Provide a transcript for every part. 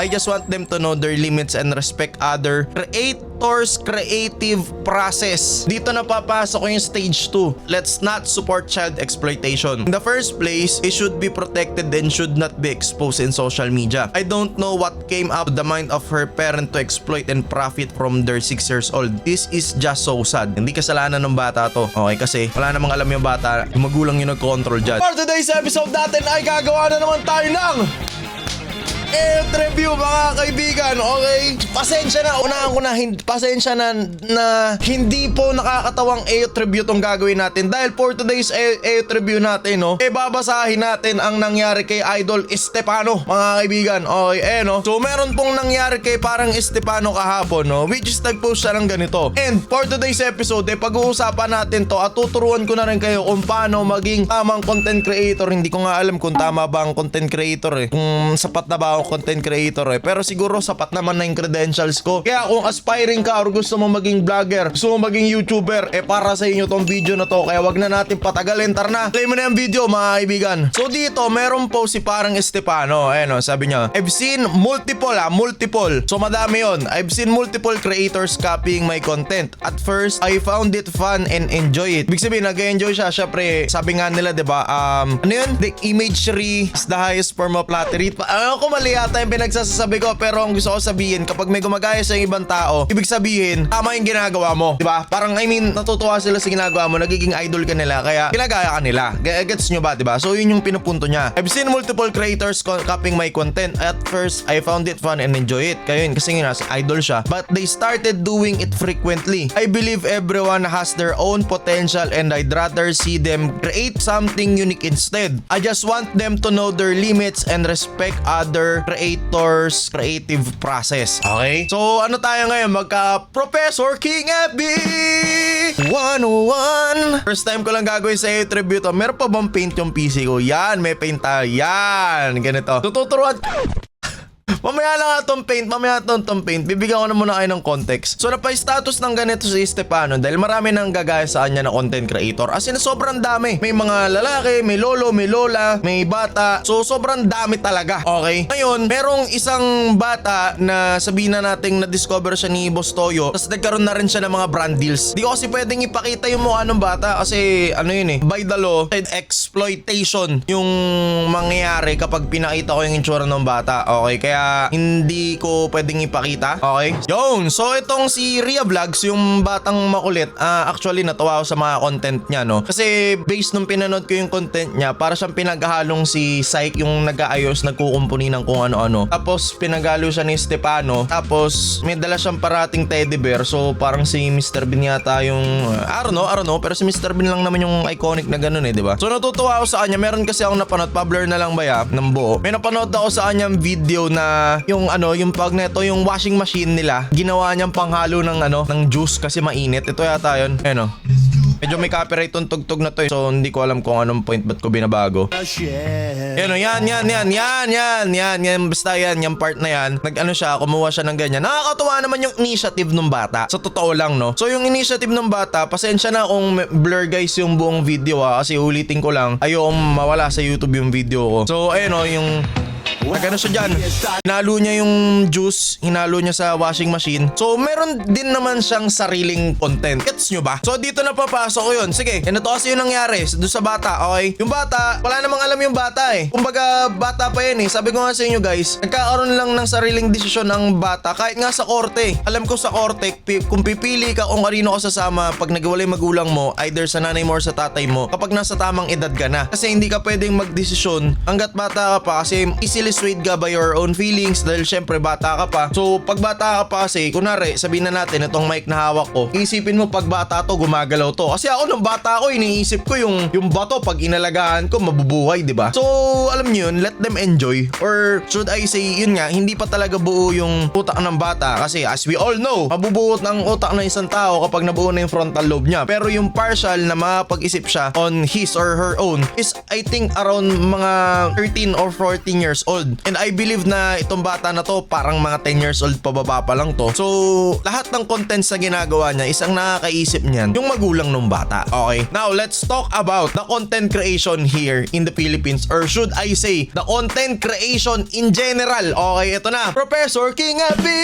I just want them to know their limits and respect other creators' creative process. Dito na papasok ko yung stage 2. Let's not support child exploitation. In the first place, it should be protected and should not be exposed in social media. I don't know what came up with the mind of her parent to exploit and profit from their 6 years old. This is just so sad. Hindi kasalanan ng bata to. Okay, kasi wala namang alam yung bata. Yung magulang yung nag-control dyan. For today's episode natin ay gagawa na naman tayo ng review mga kaibigan, okay? Pasensya na, unahan ko na, pasensya na hindi po nakakatawang review tong gagawin natin dahil for today's review natin, no, babasahin natin ang nangyari kay Idol Estefano, mga kaibigan, okay, no? So, meron pong nangyari kay parang Estefano kahapon, no, which is nag-post siya ng ganito. And for today's episode, pag-uusapan natin to at tuturuan ko na rin kayo kung paano maging tamang content creator. Hindi ko nga alam kung tama ba ang content creator, kung sapat na ba ako content creator, pero siguro sapat naman na yung credentials ko. Kaya kung aspiring ka or gusto mo maging vlogger, gusto mo maging YouTuber, para sa inyo tong video na to. Kaya wag na natin patagalin. Tara na, play mo na yung video mga kaibigan. So dito, meron po si parang Estefano. Sabi niya, I've seen multiple. So madami yon. I've seen multiple creators copying my content. At first, I found it fun and enjoy it. Ibig sabihin, nag-enjoy siya. Syempre, sabi nga nila, diba, ano yun? The imagery is the highest form of flattery. Ano ko mali yata yung pinagsasabi ko, pero ang gusto ko sabihin, kapag may gumagaya sa ibang tao, ibig sabihin, tama yung ginagawa mo. Diba? Parang, natutuwa sila sa ginagawa mo, nagiging idol ka nila, kaya ginagaya ka nila. Gets nyo ba, diba? So, yun yung pinupunto niya. I've seen multiple creators copying my content. At first, I found it fun and enjoy it. Kaya yun, kasi nga, idol siya. But they started doing it frequently. I believe everyone has their own potential and I'd rather see them create something unique instead. I just want them to know their limits and respect other creators' creative process. Okay? So, ano tayo ngayon? Magka-Professor King FB 101. First time ko lang gagawin sa tribute to. Meron pa bang paint yung PC ko? Yan, may paint tayo. Yan, ganito. Tuturuan. Mamaya lang itong paint. Bibigyan ko na muna kayo ng context. So, napay-status ng ganito si Estefano dahil marami nang gagaya sa kanya na content creator. As in, sobrang dami. May mga lalaki, may lolo, may lola, may bata. So, sobrang dami talaga. Okay? Ngayon, merong isang bata na sabihin na nating na-discover siya ni Boss Toyo. Tapos nagkaroon na rin siya ng mga brand deals. Di ko kasi pwedeng ipakita yung mukha ng bata kasi ano yun by the law, exploitation yung mangyayari kapag pinakita ko yung itsura ng bata. Okay? Kaya hindi ko pwedeng ipakita. Okay? Yun. So, itong si Ria Vlogs, yung batang makulit, actually, natuwa ako sa mga content niya, no? Kasi, based nung pinanood ko yung content niya, para siyang pinaghahalong si Syke, yung nag-aayos, nagkukumpuni ng kung ano-ano. Tapos, pinaghalo siya ni Estefano. Tapos, may dala siyang parating teddy bear. So, parang si Mr. Bean yata yung, I don't know, pero si Mr. Bean lang naman yung iconic na ganun diba? So, natutuwa ako sa kanya. Meron kasi akong napanood, pa-blur na lang ba ng buo. May napanood ako sa kanyang video na yung pag neto, yung washing machine nila, ginawa niyang panghalo ng juice kasi mainit. Ito yata yun. Medyo may copyright tong tugtog na to. So, hindi ko alam kung anong point ba't ko binabago. Yan. Basta yan, yung part na yan. Kumuha siya ng ganyan. Nakakatuwa naman yung initiative ng bata. Sa totoo lang, no? So, yung initiative ng bata, pasensya na kung blur guys yung buong video kasi ulitin ko lang. Ayokong mawala sa YouTube yung video ko. So, yung nagano siya dyan. Hinalo niya yung juice, hinalo niya sa washing machine. So, meron din naman siyang sariling content. Gets nyo ba? So, dito na papasok ko yun. Sige, ito kasi yung nangyari doon sa bata, okay? Yung bata, wala namang alam yung bata Kumbaga, bata pa yan Sabi ko nga sa inyo guys, nagkakaroon lang ng sariling desisyon ang bata. Kahit nga sa korte. Alam ko sa korte, kung pipili ka kung kanino ka sasama pag nagwalay magulang mo, either sa nanay mo or sa tatay mo, kapag nasa tamang edad ka na. Kasi hindi ka pwedeng magdesisyon hanggat bata ka pa kasi easily swayed ka by your own feelings dahil syempre bata ka pa. So pag bata ka pa kasi, kunwari sabihin na natin itong mic na hawak ko, isipin mo pag bata to gumagalaw to. Kasi ako nung bata ko iniisip ko yung bato pag inalagaan ko mabubuhay, di ba? So alam niyo yun, let them enjoy, or should I say yun nga, hindi pa talaga buo yung utak ng bata kasi as we all know, mabubuot ng utak ng isang tao kapag nabuo na yung frontal lobe niya. Pero yung partial na mapag-isip siya on his or her own is I think around mga 13 or 14 years old. old. And I believe na itong bata na to parang mga 10 years old pababa pa lang to. So lahat ng contents na ginagawa niya, isang nakakaisip niyan yung magulang ng bata. Okay, now let's talk about the content creation here in the Philippines, or should I say the content creation in general. Okay, ito na, Professor King Abby.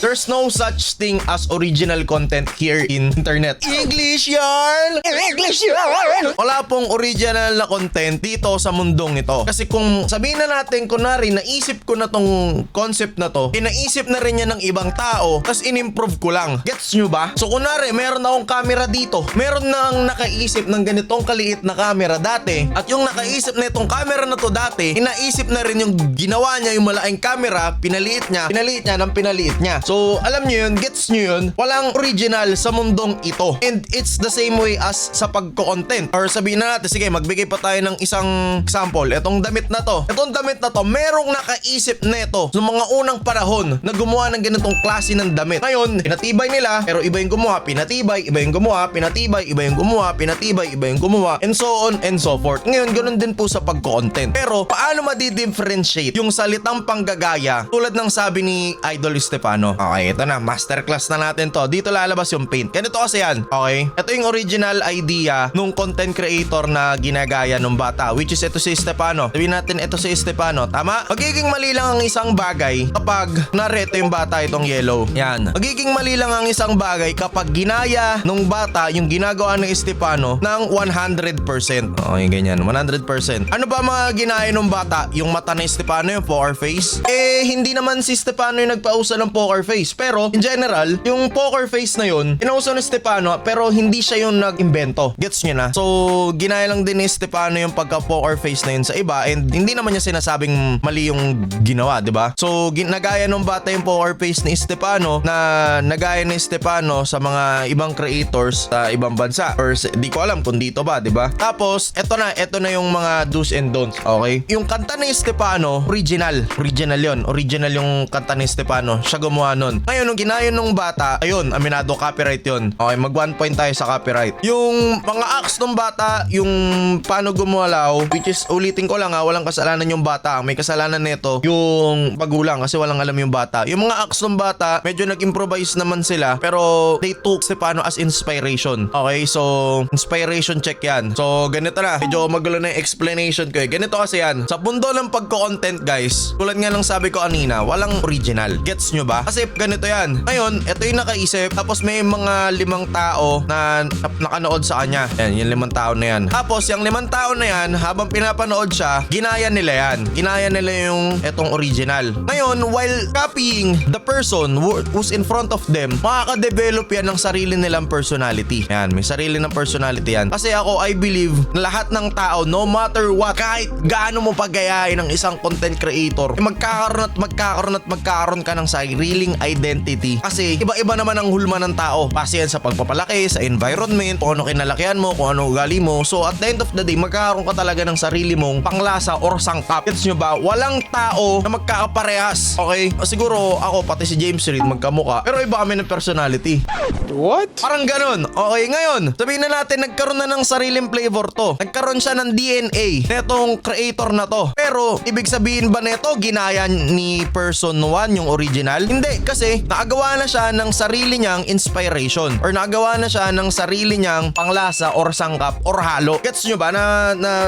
There's no such thing as original content here in internet. English yarn! English yarn! Wala pong original na content dito sa mundong ito. Kasi kung sabihin na natin, kunwari, naisip ko na tong concept na to, inaisip na rin yan ng ibang tao, tas in-improve ko lang. Gets nyo ba? So kunwari, meron akong camera dito. Meron nang nakaisip ng ganitong kaliit na camera dati, at yung nakaisip na itong camera na to dati, inaisip na rin yung ginawa niya, yung malaking camera, pinaliit niya ng pinaliit niya. So alam nyo yun, gets nyo yun, walang original sa mundong ito. And it's the same way as sa pagko-content. Or sabihin na natin, sige, magbigay pa tayo ng isang example. Itong damit na to, merong nakaisip neto noong mga unang panahon na gumawa ng ganitong klase ng damit. Ngayon, pinatibay nila, pero iba yung gumawa, pinatibay, iba yung gumawa, pinatibay, iba yung gumawa, pinatibay, iba yung gumawa, and so on and so forth. Ngayon, ganun din po sa pagko-content. Pero paano madi-differentiate yung salitang panggagaya tulad ng sabi ni Idol Stefano? Okay, ito na, masterclass na natin to. Dito lalabas yung paint. Ganito kasi yan, okay? Ito yung original idea nung content creator na ginagaya nung bata, which is ito si Stefano. Sabihin natin ito si Stefano, tama? Magiging mali lang ang isang bagay kapag narito yung bata itong yellow. Yan. Magiging mali lang ang isang bagay kapag ginaya nung bata yung ginagawa ng Stefano ng 100%. Okay, ganyan. 100%. Ano ba mga ginaya nung bata? Yung mata ni Stefano, yung poker face? Hindi naman si Stefano yung nagpausa ng poker face. Pero, in general, yung poker face na yun, pinausa ni Stefano, pero hindi siya yung nag-imbento. Gets nyo na? So, ginaya lang din ni Stefano yung pagka-poker face na yun sa iba, and hindi naman niya sinasabing mali yung ginawa, di ba? So, nagaya nung bata yung poker face ni Stefano na nagaya ni Stefano sa mga ibang creators sa ibang bansa. Or di ko alam kung dito ba, di ba? Tapos, eto na yung mga do's and don'ts, okay? Yung kanta ni Stefano, original yun. Original yung kanta ni Stefano. Siya gumawa nun. Ngayon, nung ginaya nung bata, ayun, aminado, copyright yun. Okay, mag 1 point tayo sa copyright. Yung mga acts ng bata, yung paano gumalaw, which is, ulitin ko lang walang kasalanan yung bata. May kasalanan nito yung magulang kasi walang alam yung bata. Yung mga acts ng bata, medyo nag-improvise naman sila, pero they took Stefano as inspiration. Okay, so inspiration check yan. So ganito na, medyo magulo na yung explanation ko. Ganito kasi yan, sa mundo ng pagko-content guys, tulad nga ng sabi ko kanina, walang original. Gets nyo ba? Kasi ganito yan. Ngayon, ito yung nakaisip, tapos may mga 5 tao na nakanood sa kanya. Yan, yung 5 tao na yan. Tapos yung 5 tao na yan, habang pinapanood siya, ginaya nila yan. Ginaya nila yung etong original. Ngayon, while copying the person who's in front of them, makaka-develop yan ng sarili nilang personality. Yan, may sarili ng personality yan. Kasi ako, I believe na lahat ng tao, no matter what, kahit gaano mo pagayahin ng isang content creator, magkakaroon ka ng sariling identity. Kasi iba-iba naman ang hulma ng tao. Base yan sa pagpapalaki, sa environment, kung ano kinalakihan mo, kung ano ugali mo. So at the end of the day, magkakaroon ka talaga ng sarili mong panglasa or sangkap. Gets nyo ba? Walang tao na magkakaparehas. Okay? Siguro ako, pati si James Reid, magkamuka. Pero iba kami ng personality. What? Parang ganun. Okay, ngayon, sabihin na natin, nagkaroon na ng sariling flavor to. Nagkaroon siya ng DNA netong creator na to. Pero, ibig sabihin ba neto, ginaya ni person 1 yung original? Hindi, kasi nakagawa na siya ng sarili niyang inspiration, or nakagawa na siya ng sarili niyang panglasa or sangkap or halo. Gets nyo ba?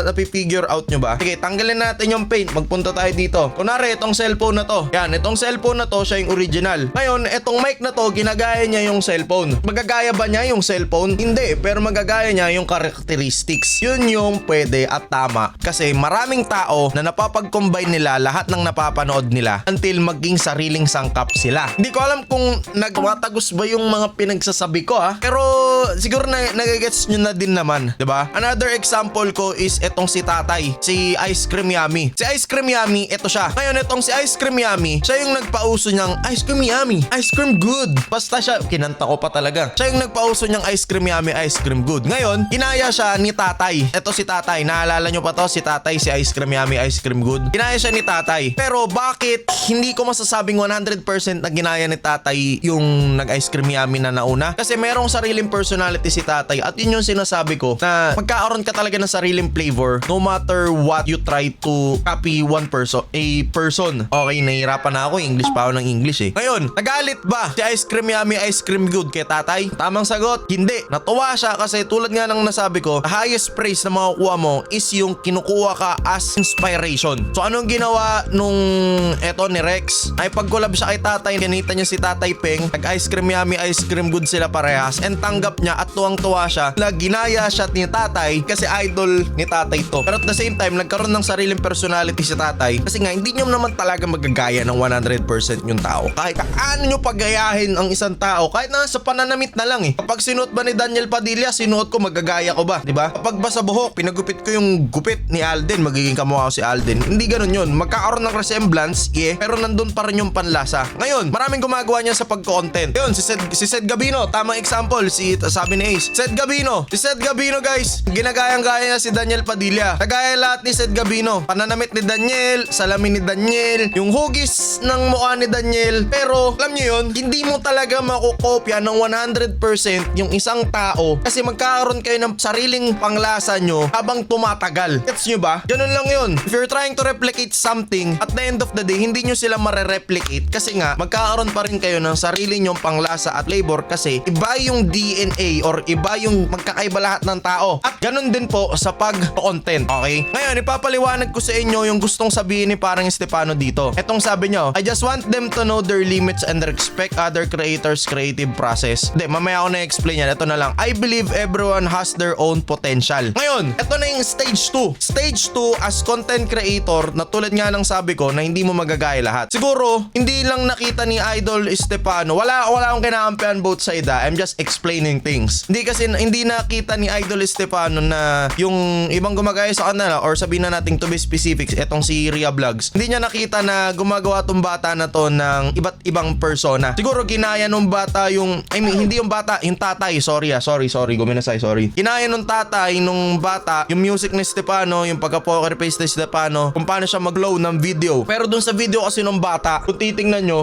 Napipigure out nyo ba? Sige, tanggalin natin yung paint. Magpunta tayo dito. Kunwari, itong cellphone na to. Yan, itong cellphone na to, siya yung original. Ngayon, itong mic na to, ginagaya niya yung cellphone. Magagaya ba niya yung cellphone? Hindi, pero magagaya niya yung characteristics. Yun yung pwede at tama. Kasi maraming tao na napapag-combine nila lahat ng napapanood nila until maging sariling sangkap sila. Hindi ko alam kung nagmatagos ba yung mga pinagsasabi ko pero siguro nagagets nyo na din naman, diba? Another example ko is etong si Tatay, si Ice Cream Yummy. Si Ice Cream Yummy, ito siya. Ngayon, etong si Ice Cream Yummy, siya yung nagpauso niyang Ice Cream Yummy, Ice Cream Good. Basta siya, kinanta ko pa talaga. Siya yung nagpauso niyang Ice Cream Yummy, Ice Cream Good. Ngayon, ginaya siya ni Tatay. Ito si Tatay, naalala nyo pa to? Si Tatay, si Ice Cream Yummy, Ice Cream Good. Ginaya siya ni Tatay. Pero bakit hindi ko masasabing 100% na ginaya ni Tatay yung nag-Ice Cream Yummy na nauna? Kasi merong sariling personality si Tatay, at yun yung sinasabi ko na magkakaroon ka talaga ng sariling flavor no matter what you try to copy one person. Okay, nahihirapan na ako. English pa ako ng English eh. Ngayon, nagalit ba si Ice Cream Yummy, Ice Cream Good kay tatay? Tamang sagot, hindi. Natuwa siya kasi tulad nga ng nasabi ko, the highest praise na makukuha mo is yung kinukuha ka as inspiration. So anong ginawa nung eto ni Rex? Ay pag-collab siya kay tatay, kinita niya si Tatay Peng, nag-Ice Cream Yummy, Ice Cream Good sila parehas, and tanggap niya at tuwang-tuwa siya na ginaya siya ni tatay kasi idol ni tatay to. Pero at the same time, nagkaroon ng sariling personality si tatay kasi nga hindi niyo naman talaga magagaya ng 100% yung tao. Kahit ano nyo pagayahin ang isang tao, kahit na sa pananamit na lang eh. Kapag sinuot ba ni Daniel Padilla, sinuot ko, magagaya ko ba? Diba? Kapag ba sa buhok, pinagupit ko yung gupit ni Alden, magiging kamukha ko si Alden. Hindi ganun yun. Magkakaroon ng resemblance, pero nandun pa rin yung panlasa. Ngayon, maraming gumagawa niya sa pag-content. Yun, si Seth Gabino, tamang example, sabi ni Ace. Si Seth Gabino guys, ginagayang-gaya niya si Daniel Padilla. Nagaya lahat ni Seth Gabino. Pananamit ni Daniel, salamin ni Daniel, yung hugis ng mukha ni Daniel. Pero, alam niyo yun, hindi mo talaga makukopya ng 100% yung isang tao kasi magkakaroon kayo ng sariling panglasa nyo habang tumatagal. Gets nyo ba? Ganun lang yun. If you're trying to replicate something, at the end of the day, hindi nyo sila marereplicate kasi nga, magkakaroon pa rin kayo ng sarili nyong panglasa at flavor kasi iba yung DNA or iba yung magkakaiba lahat ng tao. At ganun din po sa pag-content. Okay? Ngayon, ipapaliwanag ko sa inyo yung gustong sabihin ni parang Stefano dito. Etong sabi nyo, I just want them to know their limits and respect other creators' creative process. Hindi, mamaya ako na-explain yan. Ito na lang. I believe everyone has their own potential. Ngayon, ito na yung stage 2. Stage 2 as content creator na tulad nga ng sabi ko na hindi mo magagaya lahat. Siguro, hindi lang nakita ni Idol Stefano. Wala akong kinakampihan both side. I'm just explaining things. Hindi nakita ni Idol Stefano na yung ibang gumagaya sa kanila or sabihin na natin to be specific, etong si Ria Vlogs. Hindi niya nakita na gumagawa tong bata na to ng iba't ibang persona. Siguro ginaya nung bata hindi yung bata, yung tatay. Sorry, guminasay, sorry. Ginaya nung tatay nung bata, yung music ni Stefano, yung pagka-poker face ni Stefano, kung paano siya mag-low ng video. Pero dun sa video kasi nung bata, kung titingnan nyo,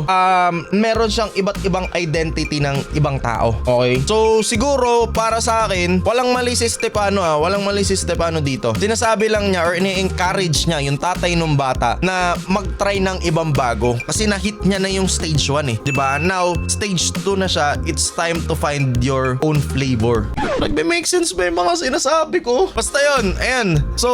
meron siyang iba't ibang identity ng ibang tao. Okay? So, siguro, para sa akin, walang mali si Stefano walang mali si Stefano dito. Sinasabi lang niya or ini-encourage niya yung tatay nung bata na mag-try ng ibang bago. Kasi na-hit niya na yung stage 1 eh. Diba? Now, stage 2 na siya, it's time to find your own flavor. Nagbe-make sense ba yung mga sinasabi ko? Basta yun, ayan. So,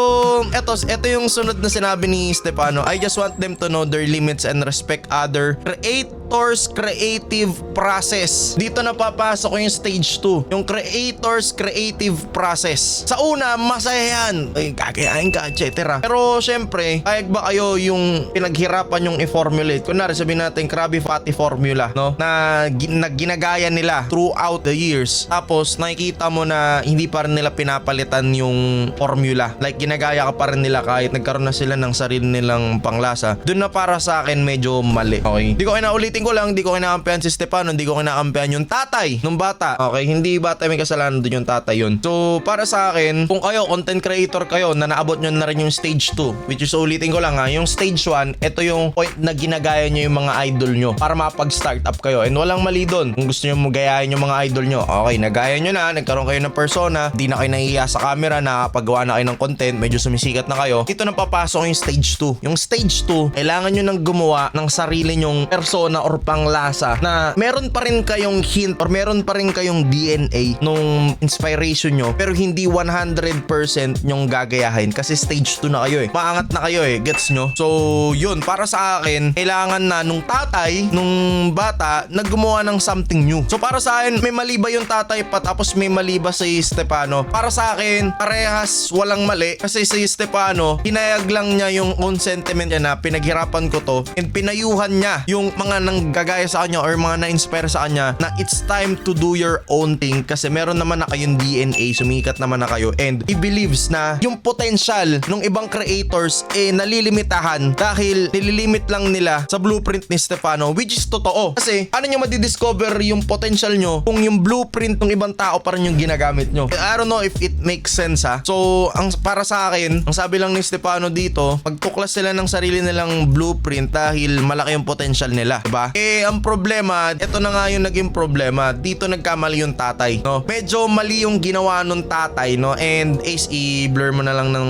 eto yung sunod na sinabi ni Stefano. I just want them to know their limits and respect other creators' creative process. Dito na papasok yung stage 2. Yung creators' creative process. Sa una, masaya yan. Ay, kakayain ka, etc. Pero, syempre, kayag ba kayo yung pinaghirapan yung i-formulate? Kunwari, sabihin natin, Krabby Patty formula, no? Na ginagaya nila throughout the years. Tapos, nakikita mo na hindi pa rin nila pinapalitan yung formula. Like, ginagaya ka pa rin nila kahit nagkaroon na sila ng sarili nilang panglasa. Doon na para sa akin medyo mali. Okay? Di ko kinaulitin ko lang, di ko kinakampihan si Stefano, di ko kinakampihan yung tatay nung bata. Okay? Hindi bata may kasalanan doon yung tatay yun. So, para sa akin, kung kayo, content creator kayo, na naabot nyo na rin yung stage 2, which is ulitin ko lang yung stage 1, ito yung point na ginagaya nyo yung mga idol nyo para mapag-start up kayo. And walang mali doon. Kung gusto nyo magayahin yung mga idol nyo, okay, nagaya nyo na, nagkaroon kayo ng persona, di na kayo nahihiya sa camera, nakapagawa na kayo ng content, medyo sumisikat na kayo. Dito na papasok yung stage 2. Yung stage 2, kailangan nyo nang gumawa ng sarili nyong persona or panglasa na meron pa rin kayong hint or meron pa rin kayong DNA nung inspiration nyo, pero hindi 100% nyong gagayahin kasi stage 2 na kayo eh. Maangat na kayo eh. Gets nyo? So, yun. Para sa akin, kailangan na nung tatay, nung bata, naggumawa ng something new. So, para sa akin, may mali ba yung tatay pa tapos may mali ba si Stefano? Para sa akin, parehas walang mali kasi si Stefano, hinayag lang niya yung own sentiment niya na pinaghirapan ko to and pinayuhan niya yung mga nanggagaya sa kanya or mga na-inspire sa kanya na it's time to do your own thing kasi meron naman na kayong DNA, sumikat naman na kayo and he believes na yung potential ng ibang creators nalilimitahan dahil nililimit lang nila sa blueprint ni Stefano, which is totoo. Kasi ano nyo madidiscover yung potential nyo kung yung blueprint ng ibang tao pa rin yung ginagamit nyo? I don't know if it makes sense ha. So, para sa akin, ang sabi lang ni Stefano dito, pagtuklas sila ng sarili nilang blueprint dahil malaki yung potential nila. Diba? ba? Ang problema, ito na nga yung naging problema. Dito nagkamali yung tatay, no? Medyo mali yung ginawa nung tatay, no? And Ace, i-blur mo na lang ng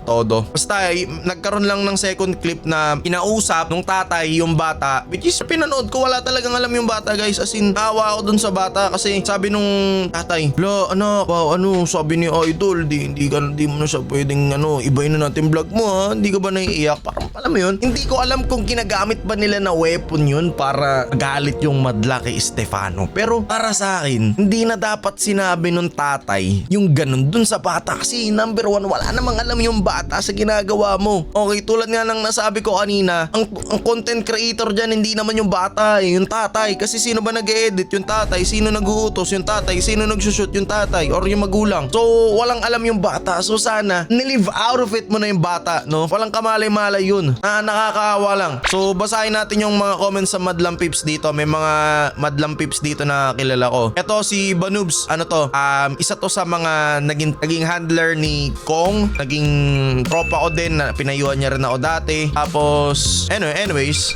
todo. Basta, nagkaroon lang ng second clip na inausap nung tatay yung bata, which is pinanood ko, wala talagang alam yung bata, guys. As in, naawa ako dun sa bata kasi sabi nung tatay, anak, sabi ni Idol, di mo na siya pwedeng ibayin na natin vlog mo, ha? Hindi ka ba naiiyak? Parang alam mo yun, hindi ko alam kung ginagamit ba nila na weapon yun para galit yung madla kay Stefano. Pero para sa akin, hindi na dapat sinabi nung tatay yung ganun dun sa bata kasi number one, wala namang alam yung bata sa ginagawa mo. Okay, tulad nga ng nasabi ko kanina, ang content creator dyan hindi naman yung bata, yung tatay. Kasi sino ba nag-edit? Yung tatay. Sino nag-uutos? Yung tatay. Sino nag-shoot? Yung tatay or yung magulang. So walang alam yung bata. So sana nilive out of it mo na yung bata, no? Walang kamalay-malay yun. Nakakaawa lang. So basahin natin yung mga comments sa Madlang Pips dito. May mga Madlang Pips dito na kilala ko. Ito si Banubs, isa to sa mga naging handler ni Kong. Naging tropa ko din na pinayuhan niya rin ako dati. Tapos anyways,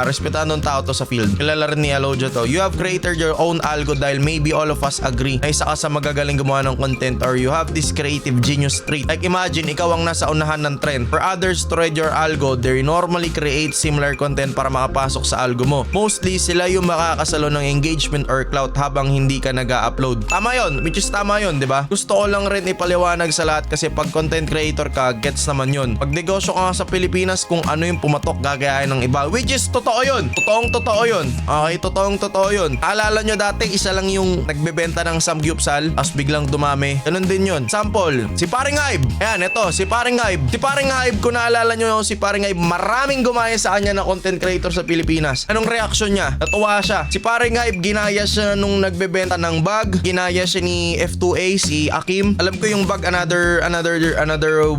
respetahan ng tao to sa field. Kilala rin ni Aloja to. You have created your own algo dahil maybe all of us agree na isa ka sa magagaling gumawa ng content or you have this creative genius trait. Like imagine, ikaw ang nasa unahan ng trend. For others to read your algo, they normally create similar content para makapasok sa algo mo. Mostly, sila yung makakasalo ng engagement or clout habang hindi ka nag-upload. Tama yun, which is tama yun, di ba? Gusto ko lang rin ipaliwanag sa lahat kasi pag content creator ka, gets naman yun. Pag negosyo ka sa Pilipinas, kung ano yung pumatok, gagayahin ng iba. Which is totoo yun. Totoo yun. Okay, totoo yun. Alala nyo dati, isa lang yung nagbebenta ng samgyupsal, as biglang dumami. Ganun din yun. Sample, si Paring Hybe. Ayan, ito, si Paring Hybe. Si Paring Hybe, kung naalala nyo si Paring Hybe, maraming gumaya sa kanya na content creator sa Pilipinas. Anong reaksyon niya? Natuwa siya. Si Paring Hybe, ginaya siya nung nagbebenta ng bag. Ginaya siya ni F2A, si Akim. Alam ko yung bag, another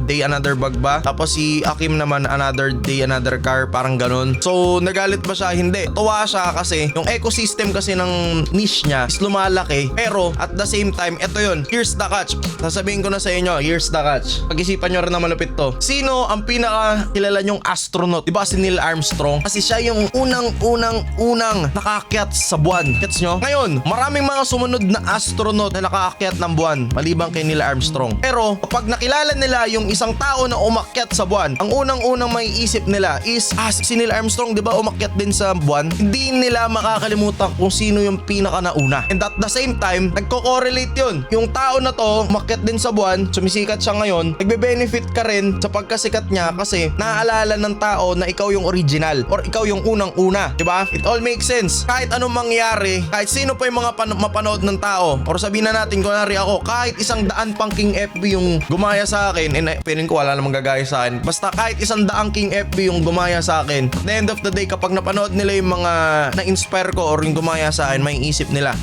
day, another bag ba? Tapos si Akim naman, another day, another car. Parang ganun. So, nagalit ba siya? Hindi. Natuwa siya kasi yung ecosystem kasi ng niche niya is lumalaki. Pero at the same time, ito yun. Here's the catch. Sasabihin ko na sa inyo, here's the catch. Pag-isipan nyo rin na malupit to. Sino ang pinaka kilala nyong astronaut? Diba si Neil Armstrong? Kasi siya yung unang nakaakyat sa buwan. Gets nyo? Ngayon, maraming mga sumunod na astronaut na nakaakyat ng buwan maliban kay Neil Armstrong. Pero kapag nakilala nila yung isang tao na umakyat sa buwan, ang unang may isip nila is si Neil Armstrong, diba umakyat din sa buwan? Hindi nila makakalimutan kung sino yung pinaka nauna. And at the same time, nagko-correlate yun. Yung tao na to, umakyat din sa buwan, sumisikat siya ngayon, nagbe-benefit ka rin sa pagkasikat niya kasi naaalala ng tao na ikaw yung original or ikaw yung unang-una. Diba? It all makes sense. Kahit anong mangyari, kahit sino pa yung mga mapanood ng tao, or sabihin na natin, kunwari ako, kahit 100 pang King FB yung gumaya sa akin, and feeling ko wala namang gagaya sa akin, basta kahit 100 King FB yung gumaya sa akin, at the end of the day, kapag napanood nila yung mga na-inspire ko or yung gumaya sa akin, may isip nila,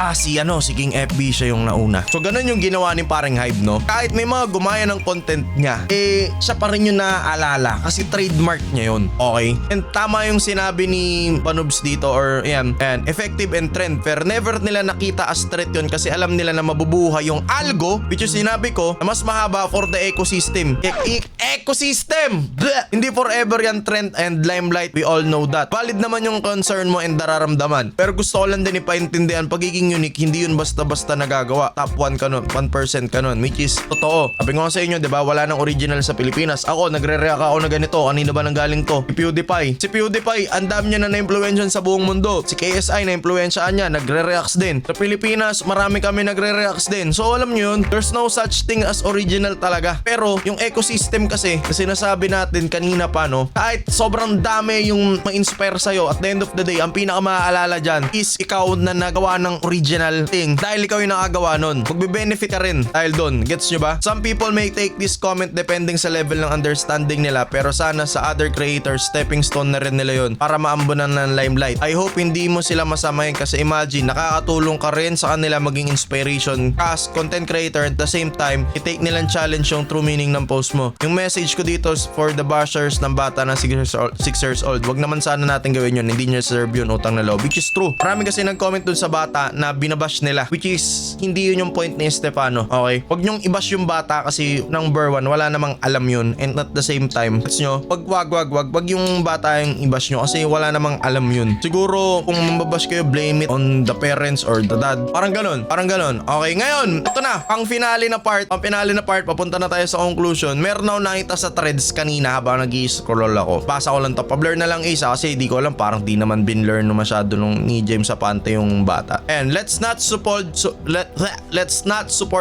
si King FB siya yung nauna. So ganun yung ginawa ni Paring Hybe, no? Kahit may mga gumaya ng content niya, siya pa rin yung naaalala kasi trademark niya yun. Okay? And tama yung sinabi ni Banubs dito, or effective and trend, pero never nila nakita as threat yun kasi alam nila na mabubuhay yung algo, which is sinabi ko na mas mahaba for the ecosystem. Ecosystem! Bleh! Hindi forever yan trend and limelight, we all know that. Valid naman yung concern mo and nararamdaman, pero gusto ko lang din ipaintindihan, pagiging unique, hindi yun basta-basta nagagawa. Top 1 ka nun, 1% ka nun, which is totoo. Sabi ko sa inyo, diba, wala nang original sa Pilipinas. Ako, nagre-react ako na ganito. Kanina ba nanggaling to? Si PewDiePie, ang dami niya na na-influensyan sa buong mundo. Si KSI, na-influensyaan niya, nagre-reacts din. Sa Pilipinas, marami kami nagre-reacts din. So alam niyo yun, there's no such thing as original talaga. Pero yung ecosystem kasi, na sinasabi natin kanina pa, no, kahit sobrang dami yung ma-inspire sa'yo, at the end of the day, ang pinaka maaalala dyan is ikaw na nagawa ng original thing dahil ikaw yung nakagawa nun. Magbe-benefit ka rin dahil doon. Gets nyo ba? Some people may take this comment depending sa level ng understanding nila, pero sana sa other creators, stepping stone na rin nila yun para maambunan ng limelight. I hope hindi mo sila masamahin kasi imagine, nakakatulong ka rin sa kanila maging inspiration as content creator, at the same time, i-take nilang challenge yung true meaning ng post mo. Yung message ko dito is for the bashers ng bata na 6 years old. Wag naman sana natin gawin yun. Hindi niya serve yun, utang na loob. Which is true. Marami kasi nag-comment dun sa bata na binabash nila, which is hindi yun yung point ni Stefano. Okay? Wag nyong i-bash yung bata kasi number 1, wala namang alam yun, and at the same time, gets nyo? Wag yung bata yung i-bash nyo kasi wala namang alam alam yun. Siguro kung mababash kayo, blame it on the parents or the dad. Parang ganun. Okay, ngayon, ito na. Pang finale na part, papunta na tayo sa conclusion. Meron ako nakita sa threads kanina habang nag-i-scroll ako. Basa ko lang to. Pa-blur na lang isa kasi di ko alam, parang di naman binlur no masyado nung ni James Apante yung bata. And let's not support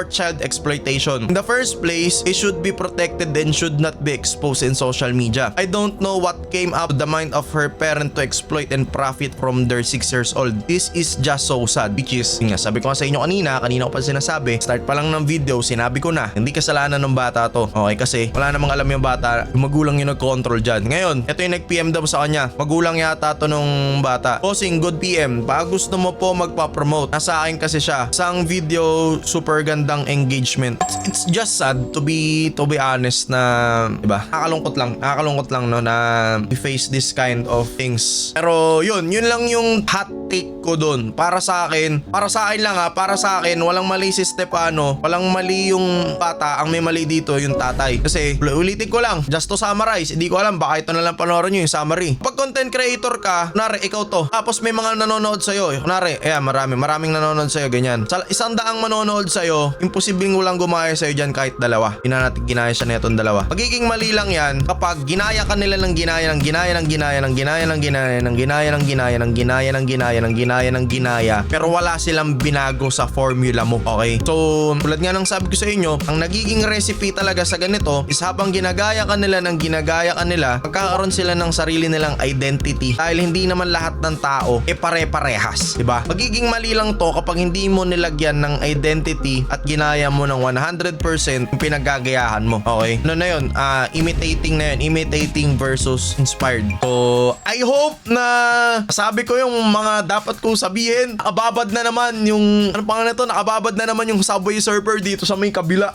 child exploitation. In the first place, it should be protected and should not be exposed in social media. I don't know what came up to the mind of her parent to exploit and profit from their 6 years old. This is just so sad. Which is, nga, sabi ko nga sa inyo kanina ko pa sinasabi, start pa lang ng video, sinabi ko na, hindi kasalanan ng bata to. Okay, kasi wala namang alam yung bata, yung magulang yung nag-control dyan. Ngayon, ito yung nag-PM daw sa kanya. Magulang yata to nung bata. Bossing, good PM. Baka gusto mo po magpa-promote. Nasa akin kasi siya. Isang video, super gandang engagement. It's just sad to be honest na, diba? Nakakalungkot lang no na we face this kind of things. Pero yun lang yung hot take ko dun. Para sa akin lang para sa akin, walang mali si Stefano, walang mali yung bata, ang may mali dito yung tatay. Kasi ulitin ko lang, just to summarize, hindi ko alam, baka ito na lang panoorin nyo yung summary. Pag content creator ka, kunwari ikaw to, tapos may mga nanonood sa'yo, kunwari, maraming nanonood sa'yo, ganyan. Sa 100 manonood sa'yo, imposibleng walang gumaya sa'yo dyan kahit dalawa. Hindi na natin ginaya siya na itong dalawa. Magiging mali lang yan kapag ginaya ka nila ng ginaya, pero wala silang binago sa formula mo. Okay? So, tulad nga ng sabi ko sa inyo, ang nagiging recipe talaga sa ganito is habang ginagaya ka nila, magkakaroon sila ng sarili nilang identity dahil hindi naman lahat ng tao pare-parehas. Diba? Magiging mali lang to kapag hindi mo nilagyan ng identity at ginaya mo ng 100% yung pinagagayahan mo. Okay? Ano na yun? Imitating versus inspired. So, I hope na sabi ko yung mga dapat ko sabihin. Nakababad na naman yung nakababad na naman yung Subway Surfer dito sa may kabila.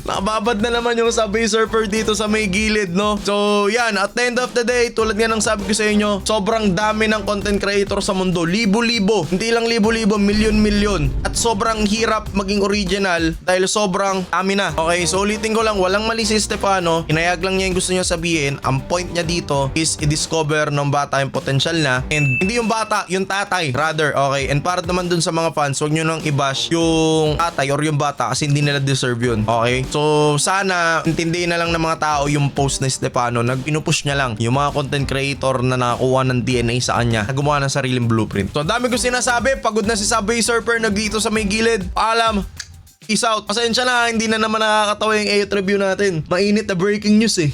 Nakababad na naman yung Subway Surfer dito sa may gilid, no? So, yan. At the end of the day, tulad nga ng sabi ko sa inyo, sobrang dami ng content creator sa mundo. Libo-libo. Hindi lang libo-libo, milyon-milyon. At sobrang hirap maging original dahil sobrang dami na. Okay, so ulitin ko lang, walang mali si Stefano. Hinayag lang niya yung gusto niya sabihin. Ang point niya dito is i-discover ng bata yung potential na. And hindi yung bata, yung tatay. Rather, okay? And para naman dun sa mga fans, huwag nyo nang i-bash yung tatay or yung bata kasi hindi nila deserve yun. Okay? So, sana intindihin na lang ng mga tao yung post ni Stefano. Pinupush niya lang yung mga content creator na nakakuha ng DNA sa kanya na gumawa ng sariling blueprint. So, ang dami ko sinasabi. Pagod na si Subway Surfer dito sa may gilid. Paalam. Peace out. Pasensya na, hindi na naman nakakatawa yung AYOT review natin. Mainit na breaking news eh.